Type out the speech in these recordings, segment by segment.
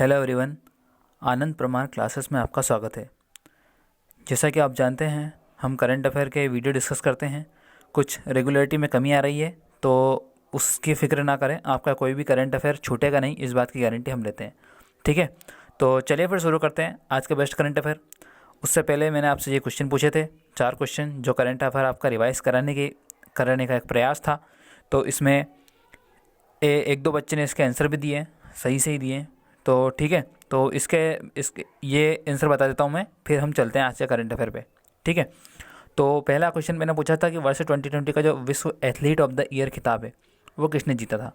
Hello everyone, आनंद प्रमाण classes में आपका स्वागत है। जैसा कि आप जानते हैं, हम करंट अफेयर के वीडियो डिस्कस करते हैं। कुछ रेगुलरिटी में कमी आ रही है तो उसकी फ़िक्र ना करें, आपका कोई भी करंट अफेयर छूटेगा नहीं, इस बात की गारंटी हम लेते हैं। ठीक है, तो चलिए फिर शुरू करते हैं आज का बेस्ट करंट अफेयर। उससे पहले मैंने आपसे ये क्वेश्चन पूछे थे, 4 क्वेश्चन जो करंट अफेयर आपका रिवाइज़ कराने का एक प्रयास था। तो इसमें एक दो बच्चे ने इसके आंसर भी दिए, सही से ही दिए। तो ठीक है, तो इसके ये आंसर बता देता हूँ मैं, फिर हम चलते हैं आज के करंट अफेयर पे। ठीक है, तो पहला क्वेश्चन मैंने पूछा था कि वर्ष 2020 का जो विश्व एथलीट ऑफ द ईयर खिताब है वो किसने जीता था।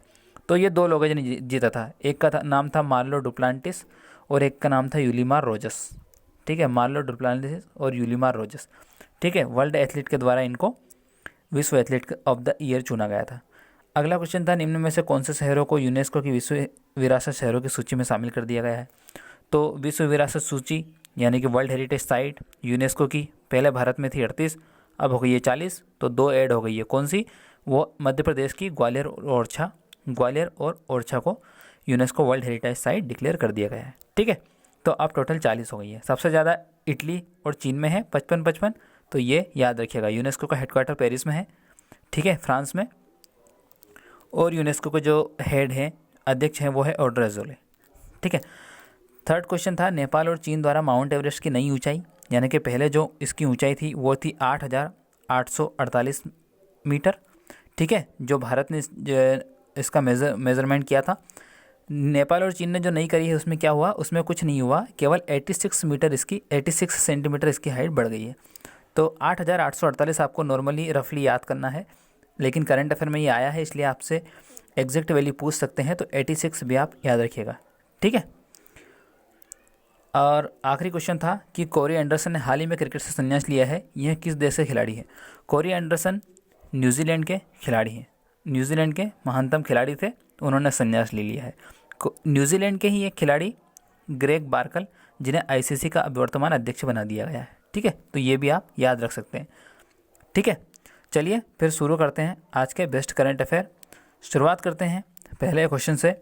तो ये 2 लोगों ने जीता था। एक का नाम था मार्लो डुप्लांटिस और एक का नाम था यूलिमार रोजस। ठीक है, मार्लो डुप्लांटिस और यूलिमार रोजस। ठीक है, वर्ल्ड एथलीट के द्वारा इनको विश्व एथलीट ऑफ द ईयर चुना गया था। अगला क्वेश्चन था, निम्न में से कौन से शहरों को यूनेस्को की विश्व विरासत शहरों की सूची में शामिल कर दिया गया है। तो विश्व विरासत सूची यानी कि वर्ल्ड हेरिटेज साइट यूनेस्को की पहले भारत में थी 38, अब हो गई है 40, तो 2 ऐड हो गई है। कौन सी? वो मध्य प्रदेश की ग्वालियर और ओरछा को UNESCO world heritage site declare कर दिया गया है। ठीक है, तो अब टोटल 40 हो गई है। सबसे ज़्यादा इटली और चीन में है 55, तो ये याद रखिएगा। यूनेस्को का हेडक्वार्टर पेरिस में है, ठीक है, फ्रांस में। और यूनेस्को के जो हेड हैं, अध्यक्ष हैं, वो है ऑड्रे अज़ोले। ठीक है, थर्ड क्वेश्चन था, नेपाल और चीन द्वारा माउंट एवरेस्ट की नई ऊंचाई, यानी कि पहले जो इसकी ऊंचाई थी वो थी 8,848 मीटर। ठीक है, जो भारत ने इसका मेज़रमेंट किया था। नेपाल और चीन ने जो नई करी है उसमें क्या हुआ? उसमें कुछ नहीं हुआ, केवल 86 सेंटीमीटर इसकी हाइट बढ़ गई है। तो 8,848 आपको नॉर्मली रफली याद करना है, लेकिन करंट अफेयर में ये आया है इसलिए आपसे एग्जैक्ट वैल्यू पूछ सकते हैं, तो 86 भी आप याद रखिएगा। ठीक है, और आखिरी क्वेश्चन था कि कोरी एंडरसन ने हाल ही में क्रिकेट से संन्यास लिया है, यह किस देश के खिलाड़ी है। कोरी एंडरसन न्यूजीलैंड के खिलाड़ी हैं, न्यूजीलैंड के महानतम खिलाड़ी थे, उन्होंने संन्यास ले लिया है। न्यूजीलैंड के ही एक खिलाड़ी ग्रेग बार्कल, जिन्हें आईसीसी का अब वर्तमान अध्यक्ष बना दिया गया है। ठीक है, तो ये भी आप याद रख सकते हैं। ठीक है, चलिए फिर शुरू करते हैं आज के बेस्ट करंट अफेयर। शुरुआत करते हैं पहले क्वेश्चन से।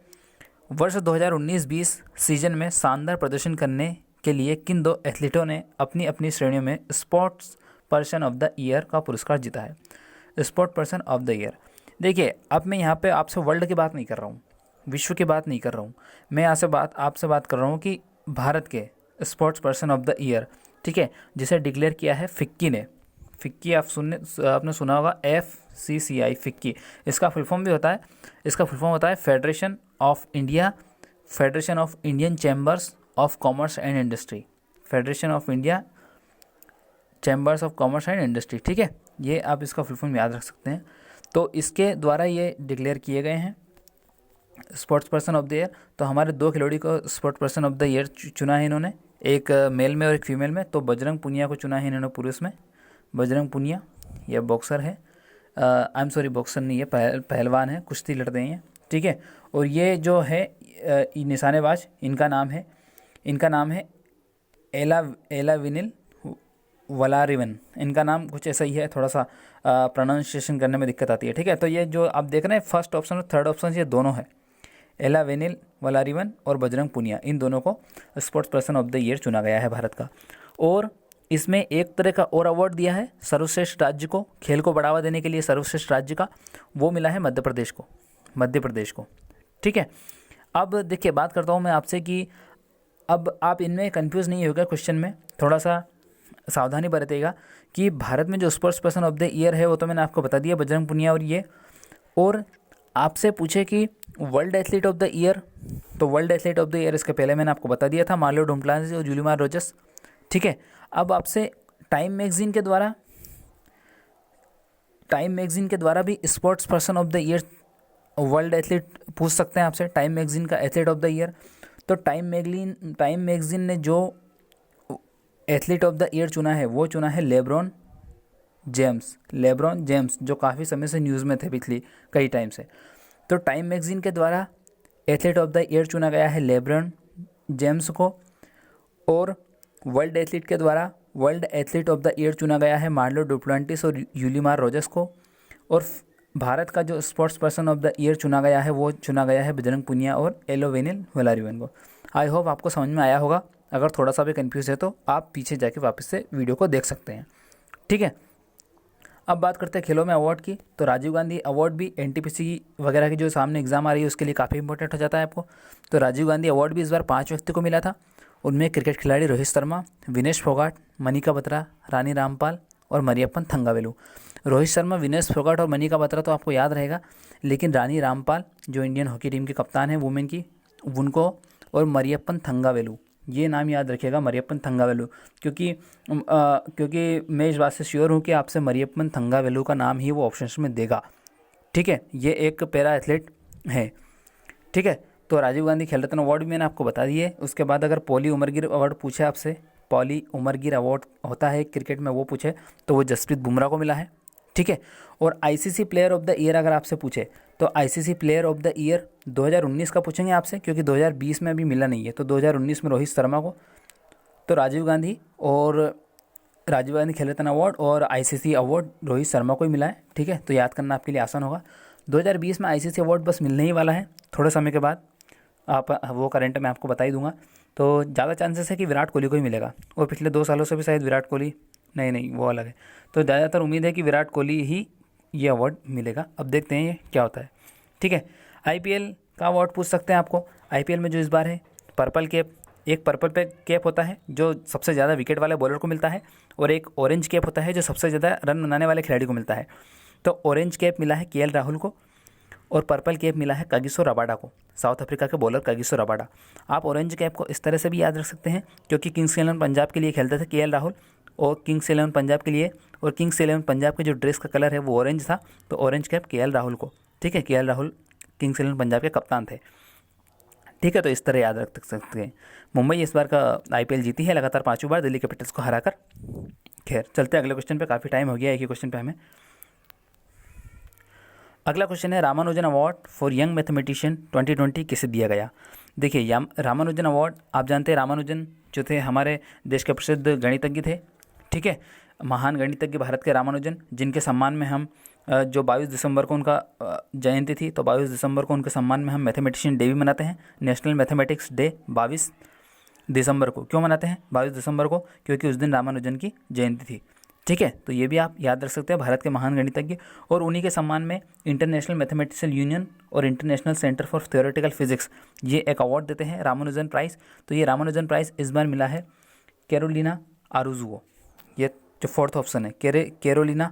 वर्ष 2019-20 सीजन में शानदार प्रदर्शन करने के लिए किन 2 एथलीटों ने अपनी अपनी श्रेणियों में sports person of the year का पुरस्कार जीता है। Sport person of the year, देखिए अब मैं यहाँ पे आपसे वर्ल्ड की बात नहीं कर रहा हूँ, विश्व की बात नहीं कर रहा हूँ, मैं आपसे बात कर रहा हूँ कि भारत के sports person of the year. ठीक है, जिसे डिक्लेयर किया है फिक्की ने। फिक्की आपने सुना होगा, FCCI फिक्की, इसका फुल फॉर्म भी होता है। इसका फुल फॉर्म होता है federation of Indian chambers of commerce and industry. Federation of India chambers of commerce and industry. ठीक है, ये आप इसका फुल फॉर्म याद रख सकते हैं। तो इसके द्वारा ये डिक्लेयर किए गए हैं sports person of the year. तो हमारे 2 खिलाड़ी को sports person of the year चुना है इन्होंने, एक मेल में और एक फीमेल में। तो बजरंग पुनिया को चुना है इन्होंने पुरुष में। बजरंग पुनिया ये बॉक्सर है, आई एम सॉरी बॉक्सर नहीं है, पहलवान है, कुश्ती लड़ते हैं। ठीक है, और ये जो है निशानेबाज, इनका नाम है एलाविनिल वलारिवन। इनका नाम कुछ ऐसा ही है, थोड़ा सा प्रोनाउंसिएशन करने में दिक्कत आती है। ठीक है, तो ये जो आप देख रहे हैं फर्स्ट ऑप्शन और थर्ड ऑप्शन ये दोनों है, एलावेनिल वलारिवन और बजरंग पुनिया, इन दोनों को sports person of the year चुना गया है भारत का। और इसमें एक तरह का और अवार्ड दिया है सर्वश्रेष्ठ राज्य को, खेल को बढ़ावा देने के लिए सर्वश्रेष्ठ राज्य का, वो मिला है मध्य प्रदेश को। ठीक है, अब देखिए बात करता हूँ मैं आपसे कि अब आप इनमें कंफ्यूज नहीं होगा, क्वेश्चन में थोड़ा सा सावधानी बरतेगा कि भारत में जो sports person of the year है वो तो मैंने आपको बता दिया, बजरंग पुनिया और ये। और आपसे पूछे कि world athlete of the year, तो world athlete of the year इसके पहले मैंने आपको बता दिया था, मार्लो डुप्लांटिस और यूलिमार रोजस। ठीक है, अब आपसे टाइम मैगजीन के द्वारा भी sports person of the year world athlete पूछ सकते हैं आपसे, टाइम मैगजीन का एथलीट ऑफ द ईयर। तो टाइम मैगजीन ने जो एथलीट ऑफ द ईयर चुना है वो चुना है लेब्रॉन जेम्स, जो काफ़ी समय से न्यूज़ में थे पिछली कई टाइम से। तो टाइम मैगजीन के द्वारा एथलीट ऑफ द ईयर चुना गया है लेब्रॉन जेम्स को। और वर्ल्ड एथलीट के द्वारा world athlete of the year चुना गया है मार्लो डुप्लांटिस और यूलिमार रोजस को। और भारत का जो sports person of the year चुना गया है वो चुना गया है बजरंग पुनिया और एलोवेनिल वलारिवन को। आई होप आपको समझ में आया होगा। अगर थोड़ा सा भी कन्फ्यूज़ है तो आप पीछे जाके वापस से वीडियो को देख सकते हैं, ठीक है। अब बात करते हैं खेलों में अवार्ड की। तो राजीव गांधी अवार्ड भी एनटीपीसी वगैरह की जो सामने एग्ज़ाम आ रही है उसके लिए काफ़ी इंपॉर्टेंट हो जाता है आपको। तो राजीव गांधी अवार्ड भी इस बार 5 व्यक्ति को मिला था। उनमें क्रिकेट खिलाड़ी रोहित शर्मा, विनेश फोगाट, मनिका बत्रा, रानी रामपाल और मरियप्पन थंगावेलु। रोहित शर्मा, विनेश फोगाट और मनिका बत्रा तो आपको याद रहेगा, लेकिन रानी रामपाल जो इंडियन हॉकी टीम के कप्तान हैं वुमेन की, उनको, और मरियप्पन थंगावेलु, ये नाम याद रखिएगा, मरियप्पन थंगावेलु, क्योंकि मैं इस बात से श्योर हूँ कि आपसे मरियप्पन थंगावेलु का नाम ही वो ऑप्शंस में देगा, ठीक है। ये एक पैरा एथलीट है, ठीक है। तो राजीव गांधी खेल रत्न अवार्ड भी मैंने आपको बता दिए। उसके बाद अगर पॉली उमरगिर अवार्ड पूछे आपसे, पॉली उमरगिर अवार्ड होता है क्रिकेट में, वो पूछे तो वो जसप्रीत बुमराह को मिला है, ठीक है। और ICC player of the year अगर आपसे पूछे तो ICC player of the year 2019 का पूछेंगे आपसे, क्योंकि 2020 में अभी मिला नहीं है। तो 2019 में रोहित शर्मा को, तो राजीव गांधी खेल रत्न अवार्ड और आईसीसी अवार्ड रोहित शर्मा को ही मिला है, ठीक है। तो याद करना आपके लिए आसान होगा। 2020 में आईसीसी अवार्ड बस मिलने ही वाला है थोड़े समय के बाद, आप वो करंट मैं आपको बता ही दूंगा। तो ज़्यादा चांसेस है कि विराट कोहली को ही मिलेगा, और पिछले 2 सालों से भी शायद विराट कोहली, नहीं वो अलग है। तो ज़्यादातर उम्मीद है कि विराट कोहली ही ये अवार्ड मिलेगा। अब देखते हैं ये क्या होता है, ठीक है। आईपीएल का अवार्ड पूछ सकते हैं आपको। आईपीएल में जो इस बार है पर्पल कैप, एक पर्पल पे कैप होता है जो सबसे ज़्यादा विकेट वाले बॉलर को मिलता है, और एक ऑरेंज कैप होता है जो सबसे ज़्यादा रन बनाने वाले खिलाड़ी को मिलता है। तो ऑरेंज कैप मिला है केएल राहुल को, और पर्पल कैप मिला है कागिसो रबाडा को, साउथ अफ्रीका के बॉलर कागिसो रबाडा। आप ऑरेंज कैप को इस तरह से भी याद रख सकते हैं, क्योंकि किंग्स इलेवन पंजाब के लिए खेलते थे केएल राहुल, और किंग्स इलेवन पंजाब के लिए, और किंग्स इलेवन पंजाब के जो ड्रेस का कलर है वो ऑरेंज था, तो ऑरेंज कैप केएल राहुल को, ठीक है। KL Rahul Kings eleven Punjab के कप्तान थे, ठीक है। तो इस तरह याद रख सकते हैं। मुंबई इस बार का आईपीएल जीती है लगातार 5वीं बार दिल्ली कैपिटल्स को हराकर। खैर चलते हैं अगले क्वेश्चन पे, काफ़ी टाइम हो गया एक ही क्वेश्चन पे हमें। अगला क्वेश्चन है Ramanujan award for young mathematician 2020 किसे दिया गया। देखिए रामानुजन अवार्ड, आप जानते हैं रामानुजन जो थे हमारे देश के प्रसिद्ध गणितज्ञ थे, ठीक है। महान गणितज्ञ भारत के रामानुजन, जिनके सम्मान में हम जो 22 दिसंबर को उनका जयंती थी, तो 22 दिसंबर को उनके सम्मान में हम मैथमेटिशियन डे भी मनाते हैं। नेशनल मैथमेटिक्स डे 22 दिसंबर को क्यों मनाते हैं 22 दिसंबर को, क्योंकि उस दिन रामानुजन की जयंती थी, ठीक है। तो ये भी आप याद रख सकते हैं, भारत के महान गणितज्ञ। और उन्हीं के सम्मान में इंटरनेशनल मैथमेटिशियन यूनियन और international centre for theoretical physics ये एक अवार्ड देते हैं, रामानुजन प्राइज़। तो ये रामानुजन प्राइज़ इस बार मिला है कैरोलिना अरुज़ो को। ये जो फोर्थ ऑप्शन है कैरोलिना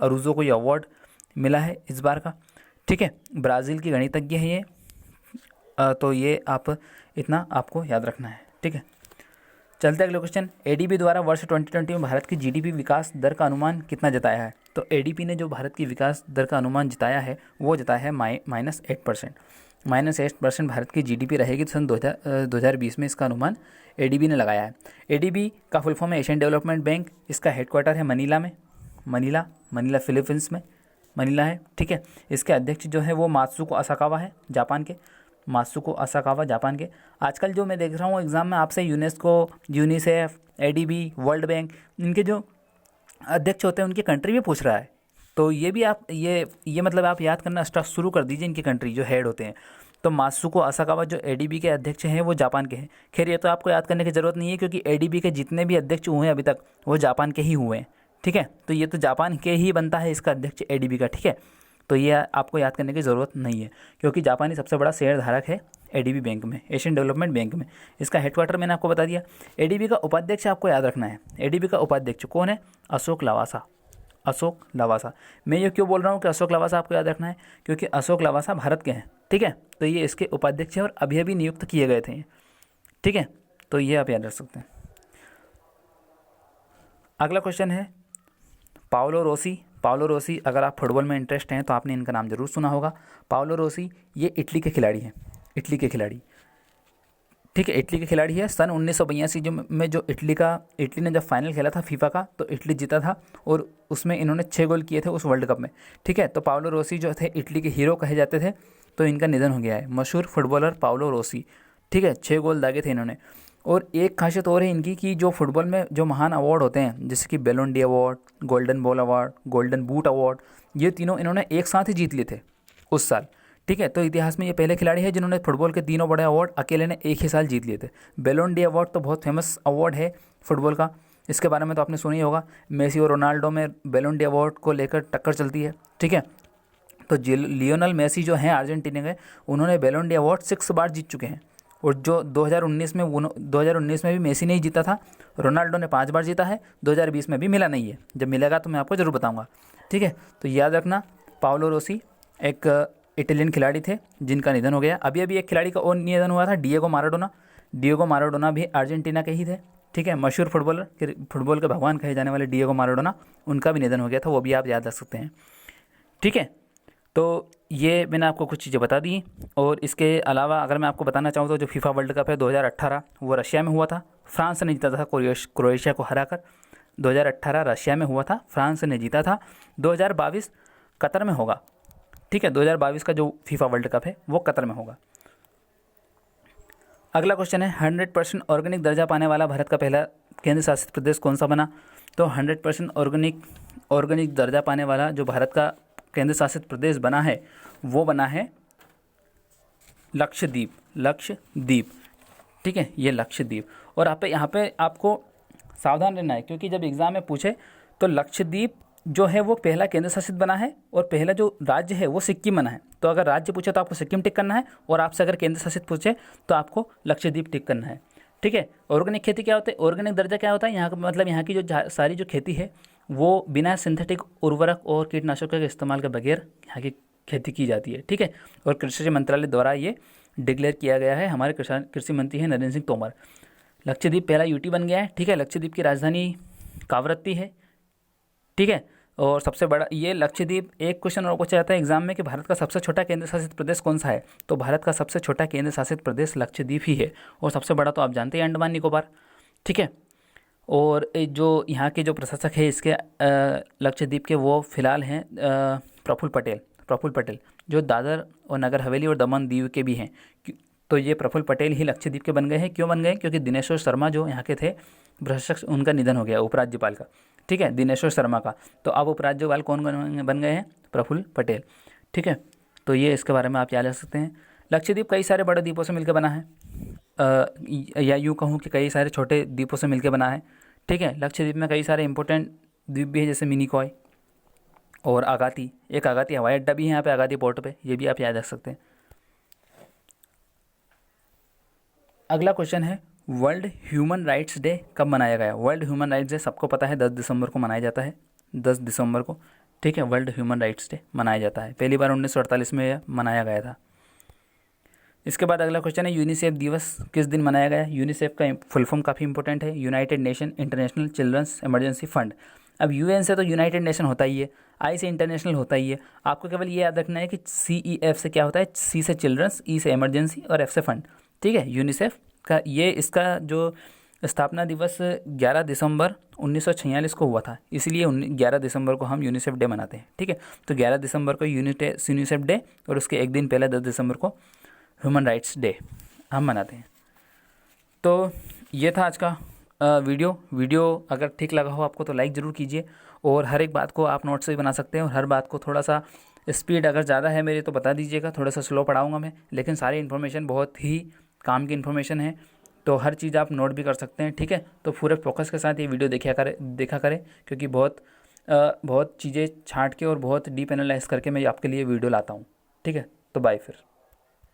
अरुज़ो को ये अवार्ड मिला है इस बार का, ठीक है। ब्राज़ील की गणितज्ञ है ये, तो ये आप इतना आपको याद रखना है, ठीक है। चलते अगले क्वेश्चन। एडीबी द्वारा वर्ष 2020 में भारत की जीडीपी विकास दर का अनुमान कितना जताया है। तो एडीबी ने जो भारत की विकास दर का अनुमान जताया है वो जताया है -8%। -8% भारत की जीडीपी रहेगी सन 2020 में, इसका अनुमान एडीबी ने लगाया है। एडीबी का फुल फॉर्म है एशियन डेवलपमेंट बैंक। इसका हेडक्वार्टर है मनीला में, मनीला फिलीपींस में मनीला है, ठीक है। इसके अध्यक्ष जो है वो मात्सुको असाकावा है, जापान के। आजकल जो मैं देख रहा हूँ एग्ज़ाम में आपसे UNESCO, UNICEF, ADB, world bank, इनके जो अध्यक्ष होते हैं उनकी कंट्री भी पूछ रहा है। तो ये भी आप ये मतलब आप याद करना स्टार्ट शुरू कर दीजिए, इनकी कंट्री जो हेड होते हैं। तो मात्सुको असाकावा जो एडीबी के अध्यक्ष हैं वो जापान के हैं। खैर ये तो आपको याद करने की ज़रूरत नहीं है, क्योंकि एडीबी के जितने भी अध्यक्ष हुए हैं अभी तक वो जापान के ही हुए हैं, ठीक है। तो ये तो जापान के ही बनता है इसका अध्यक्ष एडीबी का, ठीक है। तो ये आपको याद करने की ज़रूरत नहीं है, क्योंकि जापानी सबसे बड़ा शेयर धारक है एडीबी बैंक में, एशियन डेवलपमेंट बैंक में। इसका हेडक्वार्टर मैंने आपको बता दिया। एडीबी का उपाध्यक्ष आपको याद रखना है। एडीबी का उपाध्यक्ष कौन है? अशोक लवासा। मैं ये क्यों बोल रहा हूँ कि अशोक लवासा आपको याद रखना है, क्योंकि अशोक लवासा भारत के हैं, ठीक है। तो ये इसके उपाध्यक्ष हैं और अभी नियुक्त किए गए थे, ठीक है। तो ये आप याद रख सकते हैं। अगला क्वेश्चन है पाओलो रोसी। अगर आप फुटबॉल में इंटरेस्ट हैं तो आपने इनका नाम जरूर सुना होगा। पाओलो रोसी ये इटली के खिलाड़ी हैं, ठीक है। इटली के खिलाड़ी है। सन 1982 में जो इटली ने जब फाइनल खेला था फीफा का, तो इटली जीता था और उसमें इन्होंने 6 गोल किए थे उस वर्ल्ड कप में, ठीक है। तो पाओलो रोसी जो थे इटली के हीरो कहे जाते थे, तो इनका निधन हो गया है। मशहूर फुटबॉलर पाओलो रोसी, ठीक है। 6 गोल दागे थे इन्होंने। और एक खासियत और है इनकी कि जो फुटबॉल में जो महान अवार्ड होते हैं, जैसे कि Ballon D award, golden ball award, golden boot award, ये तीनों इन्होंने एक साथ ही जीत लिए थे उस साल, ठीक है। तो इतिहास में ये पहले खिलाड़ी है जिन्होंने फुटबॉल के तीनों बड़े अवार्ड अकेले ने एक ही साल जीत लिए थे। बैलोन डी अवार्ड तो बहुत फेमस अवार्ड है फुटबॉल का, इसके बारे में तो आपने सुना ही होगा। मेसी और रोनाल्डो में बैलोन डी अवार्ड को लेकर टक्कर चलती है, ठीक है। तो लियोनल मेसी जो हैं अर्जेंटीना के, उन्होंने बैलोन डी अवार्ड 6 बार जीत चुके हैं। और जो 2019 में भी मेसी ने ही जीता था, रोनाल्डो ने 5 बार जीता है, 2020 में भी मिला नहीं है। जब मिलेगा तो मैं आपको ज़रूर बताऊंगा, ठीक है। तो याद रखना, पाओलो रोसी एक इटालियन खिलाड़ी थे जिनका निधन हो गया। अभी अभी एक खिलाड़ी का और निधन हुआ था, डिएगो माराडोना भी अर्जेंटीना के ही थे, ठीक है। मशहूर फुटबॉल के भगवान कहे जाने वाले डिएगो माराडोना, उनका भी निधन हो गया था, वो भी आप याद रख सकते हैं, ठीक है। तो ये मैंने आपको कुछ चीज़ें बता दी। और इसके अलावा अगर मैं आपको बताना चाहूँ तो जो फीफा वर्ल्ड कप है 2018 वो रशिया में हुआ था, फ्रांस ने जीता था क्रोएशिया को हराकर। 2018 रशिया में हुआ था, फ्रांस ने जीता था। 2022 कतर में होगा, ठीक है। 2022 का जो फीफा वर्ल्ड कप है वो कतर में होगा। अगला क्वेश्चन है 100% ऑर्गेनिक दर्जा पाने वाला भारत का पहला केंद्र शासित प्रदेश कौन सा बना। तो 100% ऑर्गेनिक दर्जा पाने वाला जो भारत का केंद्र शासित प्रदेश बना है वो बना है लक्षद्वीप, ठीक है, ये लक्षद्वीप। और आप यहाँ पे आपको सावधान रहना है, क्योंकि जब एग्ज़ाम में पूछे तो लक्षद्वीप जो है वो पहला केंद्र शासित बना है और पहला जो राज्य है वो सिक्किम बना है। तो अगर राज्य पूछे तो आपको सिक्किम टिक करना है, और आपसे अगर केंद्र शासित पूछे तो आपको लक्षद्वीप टिक करना है, ठीक है। ऑर्गेनिक खेती क्या होता है, ऑर्गेनिक दर्जा क्या होता है, यहाँ का मतलब यहाँ की जो सारी जो खेती है वो बिना सिंथेटिक उर्वरक और कीटनाशकों के इस्तेमाल के बगैर यहाँ की खेती की जाती है, ठीक है। और कृषि मंत्रालय द्वारा ये डिक्लेयर किया गया है। हमारे कृषि मंत्री हैं नरेंद्र सिंह तोमर। लक्षद्वीप पहला यूटी बन गया है, ठीक है। लक्षद्वीप की राजधानी कावरत्ती है, ठीक है। और सबसे बड़ा ये लक्षद्वीप, एक क्वेश्चन और पूछा जाता है एग्जाम में कि भारत का सबसे छोटा केंद्र शासित प्रदेश कौन सा है। तो भारत का सबसे छोटा केंद्र शासित प्रदेश लक्षद्वीप ही है, और सबसे बड़ा तो आप जानते हैं अंडमान निकोबार, ठीक है। और जो यहाँ के जो प्रशासक है इसके लक्षद्वीप के, वो फिलहाल हैं प्रफुल्ल पटेल, जो दादर और नगर हवेली और दमन दीव के भी हैं। तो ये प्रफुल्ल पटेल ही लक्षद्वीप के बन गए हैं। क्यों बन गए? क्योंकि दिनेश्वर शर्मा जो यहाँ के थे प्रशासक, उनका निधन हो गया, उपराज्यपाल का, ठीक है, दिनेश्वर शर्मा का। तो अब उपराज्यपाल कौन बन गए हैं? प्रफुल्ल पटेल, ठीक है। तो ये इसके बारे में आप याद रख सकते हैं। लक्षद्वीप कई सारे बड़े द्वीपों से मिलकर बना है, या यूँ कहूँ कि कई सारे छोटे द्वीपों से मिलकर बना है, ठीक है। लक्षद्वीप में कई सारे इंपॉर्टेंट द्वीप भी है, जैसे मिनिकॉय और आगाती। एक आगाती हवाई अड्डा भी है यहाँ पे, आगाती पोर्ट पे, ये भी आप याद रख सकते हैं। अगला क्वेश्चन है वर्ल्ड ह्यूमन राइट्स डे कब मनाया गया? वर्ल्ड ह्यूमन राइट्स डे सबको पता है 10 दिसंबर को मनाया जाता है, 10 दिसंबर को, ठीक है। वर्ल्ड ह्यूमन राइट्स डे मनाया जाता है, पहली बार 1948 में यह मनाया गया था। इसके बाद अगला क्वेश्चन है यूनिसेफ दिवस किस दिन मनाया गया? यूनिसेफ का फुल फॉर्म काफ़ी इंपॉर्टेंट है, United Nation International Children's Emergency Fund. अब यूएन से तो यूनाइटेड नेशन होता ही है, आई से इंटरनेशनल होता ही है। आपको केवल ये याद रखना है कि CEF से क्या होता है, C से चिल्ड्रंस, E से इमरजेंसी और F से फंड, ठीक है। यूनिसेफ का ये, इसका जो स्थापना दिवस 11 दिसंबर 1946 को हुआ था, इसलिए 11 दिसंबर को हम यूनिसेफ डे मनाते हैं, ठीक है। तो 11 दिसंबर को यूनिसेफ डे, और उसके एक दिन पहले 10 दिसंबर को ह्यूमन राइट्स डे हम मनाते हैं। तो ये था आज का वीडियो अगर ठीक लगा हो आपको तो लाइक ज़रूर कीजिए, और हर एक बात को आप नोट से भी बना सकते हैं, और हर बात को थोड़ा सा स्पीड अगर ज़्यादा है मेरी तो बता दीजिएगा, थोड़ा सा स्लो पढ़ाऊँगा मैं, लेकिन सारी इन्फॉर्मेशन बहुत ही काम की इन्फॉर्मेशन है, तो हर चीज़ आप नोट भी कर सकते हैं, ठीक है। तो पूरे फोकस के साथ ये वीडियो देखा करें, क्योंकि बहुत चीज़ें छांट के और बहुत डीप एनालाइज करके मैं आपके लिए वीडियो लाता हूँ, ठीक है। तो बाय फिर।